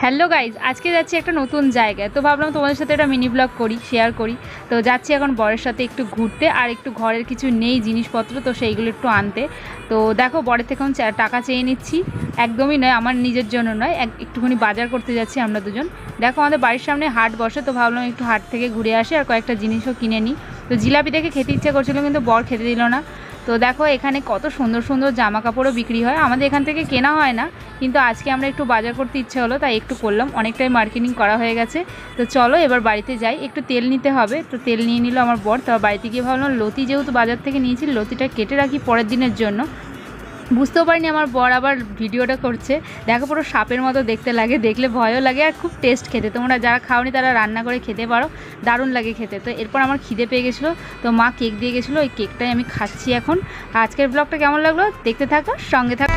Hello guys, আজকে যাচ্ছি একটা নতুন জায়গায়। তো ভাবলাম তোমাদের সাথে একটা মিনি ব্লগ করি, শেয়ার করি। তো যাচ্ছি এখন বরের সাথে একটু ঘুরতে, আর একটু ঘরের কিছু নেই জিনিসপত্র, তো সেইগুলো একটু আনতে। তো দেখো, বরের থেকে আমি টাকা চেয়ে নিচ্ছি। একদমই নয়, আমার নিজের জন্য নয়, একটুখানি বাজার করতে যাচ্ছি আমরা দুজন। দেখো, আমাদের বাড়ির সামনে হাট বসে, তো ভাবলাম একটু হাট থেকে ঘুরে আসি আর কয়েকটা জিনিসও কিনে নিই। তো জিলাপি দেখে খেতে ইচ্ছা করছিল, কিন্তু বর খেতে দিল না। তো দেখো, এখানে কত সুন্দর সুন্দর জামা কাপড়ও বিক্রি হয়। আমাদের এখান থেকে কেনা হয় না, কিন্তু আজকে আমরা একটু বাজার করতে ইচ্ছে হলো, তাই একটু করলাম। অনেকটাই মার্কেটিং করা হয়ে গেছে। তো চলো এবার বাড়িতে যাই, একটু তেল নিতে হবে। তো তেল নিয়ে নিল আমার বর। তো বাড়িতে গিয়ে ভাবলাম লতি যেহেতু বাজার থেকে নিয়েছি, লতিটা কেটে রাখি পরের দিনের জন্য। বুঝতেও পারিনি আমার বর আবার ভিডিওটা করছে। দেখো, পুরো সাপের মতো দেখতে লাগে, দেখলে ভয়ও লাগে, আর খুব টেস্ট খেতে। তোমরা যারা খাওনি তারা রান্না করে খেতে পারো, দারুণ লাগে খেতে। তো এরপর আমার খিদে পেয়ে গেছিলো, তো মা কেক দিয়ে গেছিলো, ওই কেকটাই আমি খাচ্ছি এখন। আজকের ব্লগটা কেমন লাগলো দেখতে থাকো, সঙ্গে থাকো।